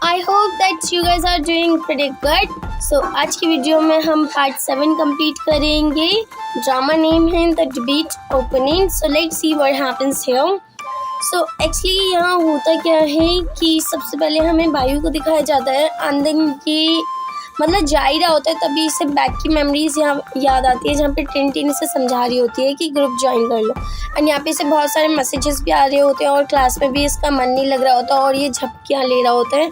I hope that you guys are doing pretty good. So आज की video में हम पार्ट 7 कंप्लीट करेंगे। ड्रामा नेम है the debate opening. So let's see what happens here. So actually यहाँ होता क्या है कि सबसे पहले हमें बायू को दिखाया जाता है एंड देन ये मतलब जा ही रहा होता है, तभी इसे बैक की मेमोरीज यहाँ याद आती है जहाँ पे टिन इसे समझा रही होती है कि ग्रुप ज्वाइन कर लो। एंड यहाँ पे इसे बहुत सारे मैसेजेस भी आ रहे होते हैं और क्लास में भी इसका मन नहीं लग रहा होता और ये झपकियाँ ले रहा होता है।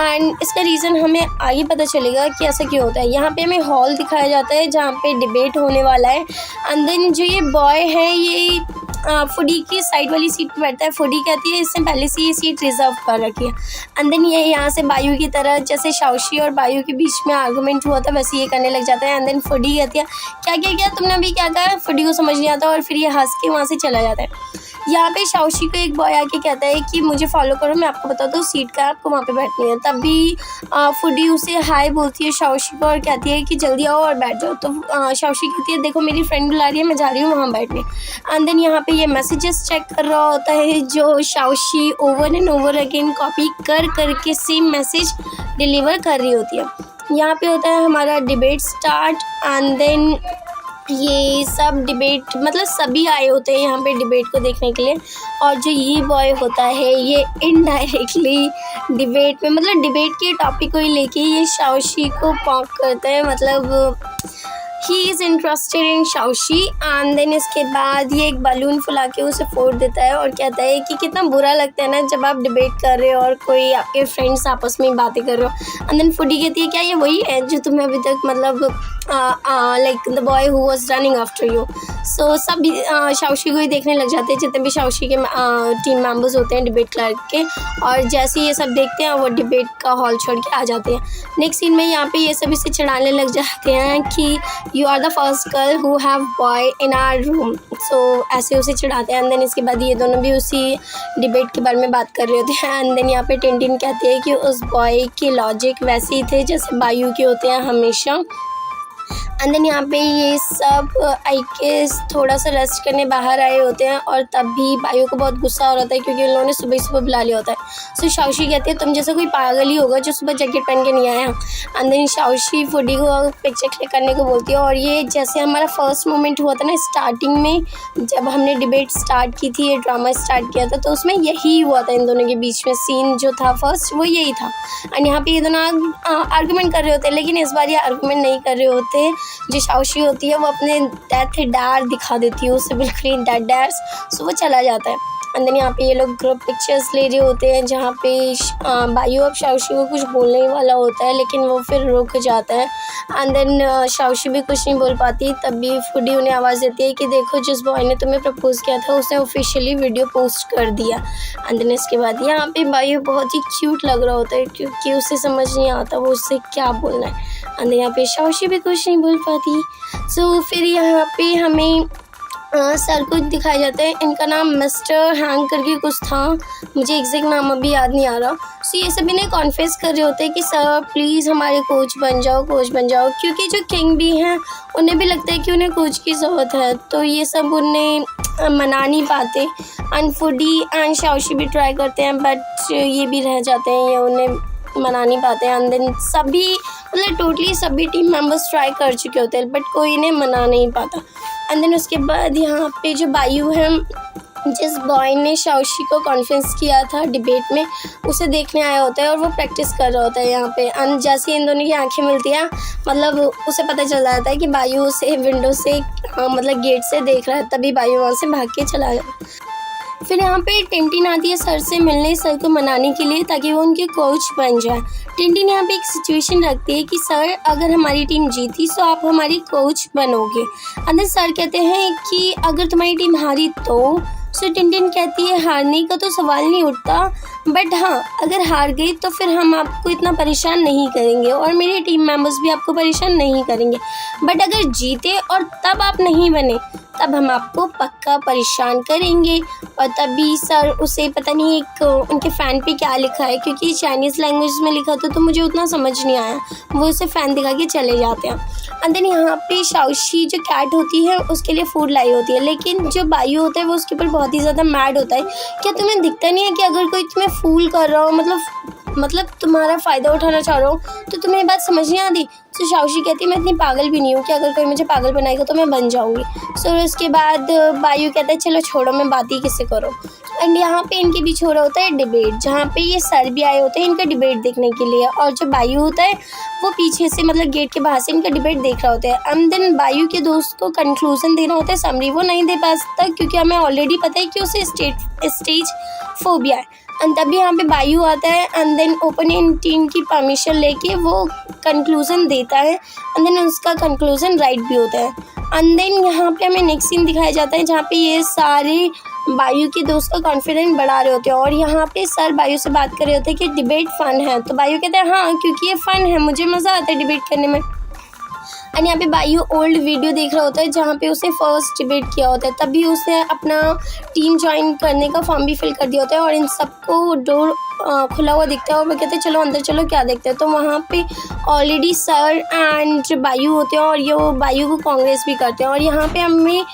एंड इसका रीज़न हमें आगे पता चलेगा कि ऐसा क्यों होता है। यहाँ पे हमें हॉल दिखाया जाता है जहाँ पे डिबेट होने वाला है। एंड देन जो ये बॉय है ये फूडी की साइड वाली सीट पर बैठता है। फूडी कहती है इसने पहले से ये सीट रिजर्व कर रखी है। एंड देन ये यहाँ से बायू की तरह, जैसे शाओशी और बायू के बीच में आर्गुमेंट हुआ था वैसे ये करने लग जाता है। एंड देन फूडी कहती है क्या क्या क्या तुमने अभी क्या कहा। फूडी को समझ नहीं आता और फिर ये हंस के वहाँ से चला जाता है। यहाँ पे शाओशी को एक बॉय आके कहता है कि मुझे फॉलो करो, मैं आपको बताता हूँ सीट का है, आपको वहाँ पे बैठनी है। तभी फूडी उसे हाय बोलती है शाओशी को और कहती है कि जल्दी आओ और बैठ जाओ। तो शाओशी कहती है देखो मेरी फ्रेंड बुला रही है, मैं जा रही हूँ वहाँ बैठने। एंड देन यहाँ पे ये मैसेजेस चेक कर रहा होता है जो Shaoshi over and over again copy कर करके सेम मैसेज डिलीवर कर रही होती है। यहाँ पे होता है हमारा डिबेट स्टार्ट। एंड देन ये सब डिबेट मतलब सभी आए होते हैं यहाँ पे डिबेट को देखने के लिए। और जो ये बॉय होता है ये इनडायरेक्टली डिबेट में मतलब डिबेट के टॉपिक को ही लेके ये शाओशी को पॉक करता है, मतलब he is interested in Shaoshi. And then इसके बाद ये एक बलून फुला के उसे फोड़ देता है और कहता है कि कितना बुरा लगता है ना जब आप डिबेट कर रहे हो और कोई आपके फ्रेंड्स आपस में बातें कर रहे हो। एंड देन फूडी कहती है क्या ये वही है जो तुम्हें अभी तक मतलब like the boy who was running after you. So सब शाओशी को ही देखने लग जाते हैं जितने भी शाओशी के टीम मेंबर्स होते हैं डिबेट क्लर्क के। और जैसे ये सब देखते हैं वो डिबेट का हॉल छोड़ के आ जाते हैं। नेक्स्ट सीन में यहाँ पे ये सब इसे चिढ़ाने लग जाते हैं कि you are the first girl who have boy in our room. So ऐसे उसे चिढ़ाते हैं। एंड देन इसके बाद ये दोनों भी उसी डिबेट के बारे में बात कर रहे होते हैं। एंड देन यहाँ पे टिन कहती है कि उस बॉय के लॉजिक वैसे ही थे जैसे बायू के होते हैं हमेशा। एंड देन यहाँ पे ये सब आई गेस थोड़ा सा रेस्ट करने बाहर आए होते हैं और तभी बायू को बहुत गुस्सा हो रहा है क्योंकि उन लोगों ने सुबह सुबह बुला लिया होता है। सो शाओशी कहती है तुम जैसा कोई पागल ही होगा जो सुबह जैकेट पहन के नहीं आया। एंड देन शाओशी फूडी को पिक्चर क्लिक करने को बोलती है। और ये जैसे हमारा फर्स्ट मोमेंट हुआ था ना स्टार्टिंग में जब हमने डिबेट स्टार्ट की थी, ये ड्रामा स्टार्ट किया था, तो उसमें यही हुआ था इन दोनों के बीच में सीन जो था फर्स्ट वो यही था। एंड यहाँ पे ये दोनों आर्गूमेंट कर रहे होते हैं लेकिन इस बार ये आर्गूमेंट नहीं कर रहे होते। जो शाओशी होती है वो अपने डेथ डैड दिखा देती है उसे बिल्कुल ही डेड डैड्स। सो वो चला जाता है। एंड देन यहाँ पे ये लोग ग्रुप पिक्चर्स ले रहे होते हैं जहाँ पे बायू अब शाओशी को कुछ बोलने ही वाला होता है लेकिन वो फिर रुक जाता है। एंड देन शाओशी भी कुछ नहीं बोल पाती, तभी फूडी उन्हें आवाज़ देती है कि देखो जिस बॉय ने तुम्हें प्रपोज किया था उसने ऑफिशियली वीडियो पोस्ट कर दिया। एंड देन इसके बाद यहाँ पे बायू बहुत ही क्यूट लग रहा होता है क्योंकि उसे समझ नहीं आता वो उससे क्या बोलना है। एंड देन यहाँ पे शाओशी भी कुछ नहीं बोल पाती। सो फिर यहाँ पे हमें सर को दिखाया जाता है। इनका नाम मिस्टर हैंग करके कुछ था, मुझे एग्जैक्ट नाम अभी याद नहीं आ रहा। सो ये सभी ने कॉन्फेस कर रहे होते हैं कि सर प्लीज़ हमारे कोच बन जाओ क्योंकि जो किंग भी हैं उन्हें भी लगता है कि उन्हें कोच की ज़रूरत है। तो ये सब उन्हें मना नहीं पाते। एंड फूडी एंड शाओशी भी ट्राई करते हैं बट ये भी रह जाते हैं, ये उन्हें मना नहीं पाते। एंड देन सभी मतलब टोटली सभी टीम मेंबर्स ट्राई कर चुके होते हैं बट कोई इन्हें मना नहीं पाता। एंड देन उसके बाद यहाँ पे जो बायू है जिस बॉय ने शाओशी को कॉन्फ्रेंस किया था डिबेट में उसे देखने आया होता है और वो प्रैक्टिस कर रहा होता है यहाँ पे। एंड जैसे इन दोनों की आंखें मिलती हैं मतलब उसे पता चल जाता है कि बायू उसे विंडो से मतलब गेट से देख रहा है, तभी बायू वहाँ से भाग के चला गया। फिर यहाँ पे टिन आती है सर से मिलने, सर को मनाने के लिए ताकि वो उनके कोच बन जाए। टिन यहाँ पे एक सिचुएशन रखती है कि सर अगर हमारी टीम जीती तो आप हमारी कोच बनोगे। अंदर सर कहते हैं कि अगर तुम्हारी टीम हारी तो। सो टिन कहती है हारने का तो सवाल नहीं उठता बट हाँ अगर हार गई तो फिर हम आपको इतना परेशान नहीं करेंगे और मेरे टीम मेंबर्स भी आपको परेशान नहीं करेंगे। बट अगर जीते और तब आप नहीं बने तब हम आपको पक्का परेशान करेंगे। और तभी सर उसे पता नहीं एक उनके फ़ैन पे क्या लिखा है क्योंकि चाइनीज़ लैंग्वेज में लिखा था तो मुझे उतना समझ नहीं आया, वो उसे फ़ैन दिखा के चले जाते हैं। एंड देन यहाँ पे शाओशी जो कैट होती है उसके लिए फूड लाई होती है लेकिन जो बायू होता है वो उसके ऊपर बहुत ही ज़्यादा मैड होता है। क्या तुम्हें दिखता नहीं है कि अगर कोई तुम्हें फूल कर रहा हो मतलब मतलब तुम्हारा फ़ायदा उठाना चाह रहा हूँ, तो तुम्हें ये बात समझ नहीं आती। सो शाओशी कहती है मैं इतनी पागल भी नहीं हूँ कि अगर कोई मुझे पागल बनाएगा तो मैं बन जाऊँगी। सो उसके बाद बायू कहता है चलो छोड़ो, मैं बात ही किससे करूँ। एंड यहाँ पे इनके बीच हो रहा होता है डिबेट, जहाँ पे ये सर भी आए होते हैं इनका डिबेट देखने के लिए, और जो बायू होता है वो पीछे से मतलब गेट के बाहर से इनका डिबेट देख रहा होता है। एंड देन बायू के दोस्त को कंक्लूजन देना होता है, समरी वो नहीं दे पाता क्योंकि हमें ऑलरेडी पता है कि उसे स्टेज फोबिया है। एंड तभी यहाँ पे बायू आता है एंड देन ओपोनेंट टीम की परमिशन लेके वो कंक्लूजन देता है एंड देन उसका कंक्लूजन राइट भी होता है। एंड देन यहाँ पे हमें नेक्स्ट सीन दिखाया जाता है जहाँ पे ये सारे बायू के दोस्त का कॉन्फिडेंस बढ़ा रहे होते हैं, और यहाँ पे सर बायू से बात कर रहे होते हैं कि डिबेट फ़न है। तो बायू कहते हैं हाँ क्योंकि ये फ़न है, मुझे मज़ा आता है डिबेट करने में। एंड यहाँ पे बायू ओल्ड वीडियो देख रहा होता है जहाँ पे उसने फर्स्ट डिबेट किया होता है, तभी उसने अपना टीम ज्वाइन करने का फॉर्म भी फिल कर दिया होता है, और इन सबको डोर खुला हुआ दिखता है और वो कहते हैं चलो अंदर चलो क्या देखते हैं। तो वहाँ पे ऑलरेडी सर एंड बायू होते हैं और ये वो बायू को कांग्रेस भी करते हैं। और यहाँ पे हमें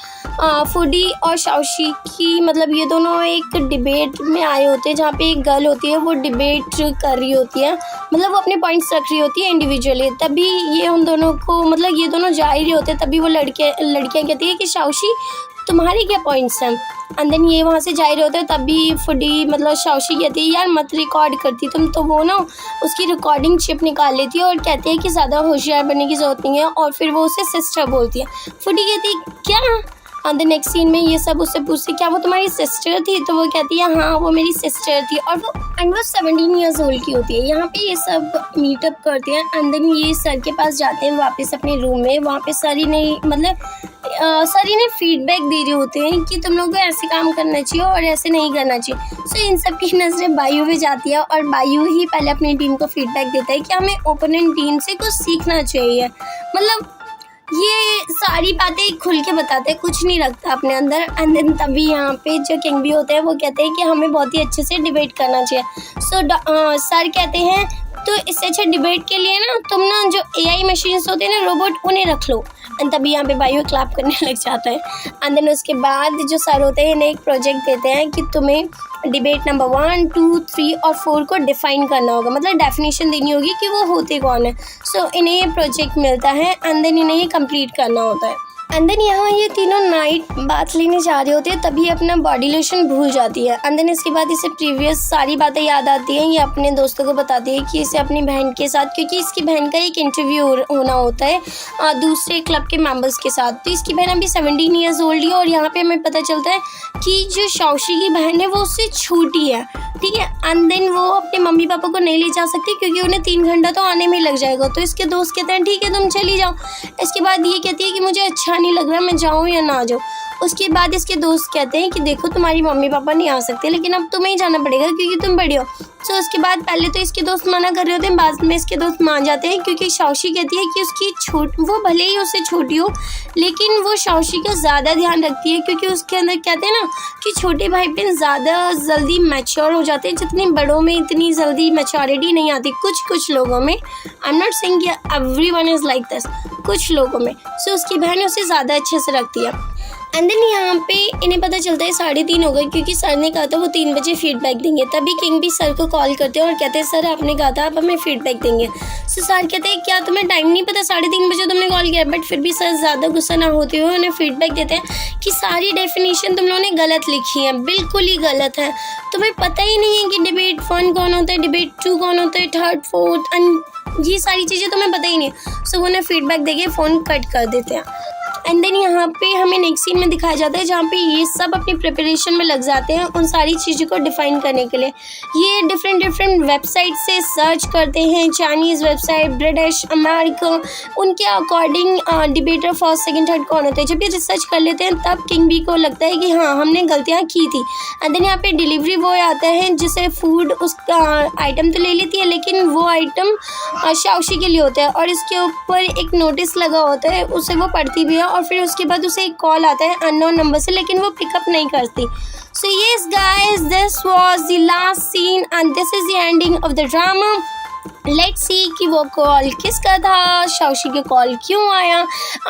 फूडी और शाओशी की मतलब ये दोनों एक डिबेट में आए होते हैं जहाँ पे एक गर्ल होती है वो डिबेट कर रही होती है, मतलब वो अपने पॉइंट्स रख रही होती है इंडिविजुअली। तभी ये उन दोनों को मतलब ये दोनों जा ही रहे होते हैं, तभी वो लड़कियाँ कहती है कि शाओशी तुम्हारे क्या पॉइंट्स हैं। एंड देन ये वहाँ से जा रहे होते हैं, तभी फूडी मतलब शाओशी कहती है यार मत रिकॉर्ड करती तुम, तो वो ना उसकी रिकॉर्डिंग चिप निकाल लेती है और कहती है कि ज़्यादा होशियार बनने की ज़रूरत नहीं है, और फिर वो उसे सिस्टर बोलती है। फूडी कहती है क्या। एंड द नेक्स्ट सीन में ये सब उससे पूछती क्या वो तुम्हारी सिस्टर थी, तो वो कहती है हाँ वो मेरी सिस्टर थी, और वो 17 ईयर्स ओल्ड की होती है। यहाँ पे ये सब मीटअप करते हैं एंड देन ये सर के पास जाते हैं वापस अपने रूम में। वहाँ पे सर इन्हें फीडबैक दे रहे होते हैं कि तुम लोगों को ऐसे काम करना चाहिए और ऐसे नहीं करना चाहिए। सो इन सब की नज़रें बायू पे जाती है और बायू ही पहले अपनी टीम को फीडबैक देता है कि हमें ओपोनेंट टीम से कुछ सीखना चाहिए। मतलब ये सारी बातें खुल के बताते हैं, कुछ नहीं रखता अपने अंदर। एंड देन तभी यहाँ पे जो किंग भी होते हैं वो कहते हैं कि हमें बहुत ही अच्छे से डिबेट करना चाहिए। सो सर कहते हैं तो इससे अच्छा डिबेट के लिए ना तुम ना जो AI मशीन्स होते हैं ना रोबोट उन्हें रख लो। एंड तभी यहाँ पे बायू क्लैप करने लग जाता है। एंड देन उसके बाद जो सर होते हैं इन्हें एक प्रोजेक्ट देते हैं कि तुम्हें डिबेट नंबर 1, 2, 3 और 4 को डिफ़ाइन करना होगा, मतलब डेफिनेशन देनी होगी कि वो होते कौन है। सो इन्हें ये प्रोजेक्ट मिलता है एंड देन इन्हें ये कंप्लीट करना होता है। एंड देन यहाँ ये तीनों नाइट बात लेने जा रहे होते हैं, तभी अपना बॉडी लोशन भूल जाती है। एंड देन इसके बाद इसे प्रीवियस सारी बातें याद आती हैं। ये अपने दोस्तों को बताती है कि इसे अपनी बहन के साथ, क्योंकि इसकी बहन का एक इंटरव्यू होना होता है दूसरे क्लब के मेंबर्स के साथ। तो इसकी बहन अभी 17 ईयर्स ओल्ड है, और यहाँ पे हमें पता चलता है कि जो शाओशी की बहन है वो उससे छोटी है, ठीक है। एंड देन वो अपने मम्मी पापा को नहीं ले जा सकती क्योंकि उन्हें 3 घंटा तो आने में लग जाएगा। तो इसके दोस्त कहते हैं ठीक है तुम चली जाओ। इसके बाद ये कहती है कि मुझे अच्छा नहीं लग रहा, मैं जाऊँ या ना जाऊँ। उसके बाद इसके दोस्त कहते हैं कि देखो तुम्हारी मम्मी पापा नहीं आ सकते, लेकिन अब तुम्हें ही जाना पड़ेगा क्योंकि तुम बड़ी हो। सो उसके बाद पहले तो इसके दोस्त मना कर रहे होते हैं, बाद में इसके दोस्त मान जाते हैं क्योंकि शाओशी कहती है कि उसकी वो भले ही उससे छोटी हो लेकिन वो शाओशी का ज़्यादा ध्यान रखती है, क्योंकि उसके अंदर कहते हैं ना कि छोटे भाई बहन ज़्यादा जल्दी मैच्योर हो जाते हैं, जितनी बड़ों में इतनी जल्दी मैच्योरिटी नहीं आती, कुछ लोगों में। I am not saying everyone is like this, कुछ लोगों में। सो उसकी बहन उसे ज़्यादा अच्छे से रखती है। एंड देन यहाँ पे इन्हें पता चलता है 3:30 हो गए, क्योंकि सर ने कहा था वो 3 बजे फीडबैक देंगे। तभी किंग भी सर को कॉल करते हैं और कहते हैं सर आपने कहा था आप हमें फीडबैक देंगे। सो सर कहते हैं क्या तुम्हें टाइम नहीं पता, 3:30 बजे तुमने कॉल किया। बट फिर भी सर ज़्यादा गुस्सा ना होते हुए उन्हें फीडबैक देते हैं कि सारी डेफिनेशन तुम लोगों ने गलत लिखी है, बिल्कुल ही गलत है। तुम्हें पता ही नहीं है कि डिबेट 1 कौन होता है, डिबेट 2 कौन होता है, 3rd, 4th एंड ये सारी चीज़ें तुम्हें पता ही नहीं। सो उन्हें फीडबैक देके फ़ोन कट कर देते हैं। एंड देन यहाँ पे हमें नेक्स्ट सीन में दिखाया जाता है जहाँ पे ये सब अपनी प्रिपरेशन में लग जाते हैं उन सारी चीज़ों को डिफ़ाइन करने के लिए। ये डिफरेंट वेबसाइट से सर्च करते हैं, चाइनीज़ वेबसाइट, ब्रिटिश, अमेरिका, उनके according debater 1st, 2nd, 3rd कौन होते हैं। जब ये रिसर्च कर लेते हैं तब किंग बी को लगता है कि हाँ हमने गलतियाँ की थी। एंड देन यहाँ पे डिलीवरी बॉय आता है जिसे फूड उसका आइटम तो ले लेती है, लेकिन वो आइटम शाओशी के लिए होता है और इसके ऊपर एक नोटिस लगा होता है, उसे वो पढ़ती भी है और फिर उसके बाद उसे एक कॉल आता है अननोन नंबर से, लेकिन वो पिकअप नहीं करती। So yes guys, this was the last scene and this is the ending of the drama. Let's see कि वो कॉल किसका था, शाओशी के कॉल क्यों आया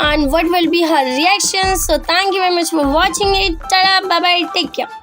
and what will be her reaction. So thank you very much for watching it. Tata, bye bye, take care.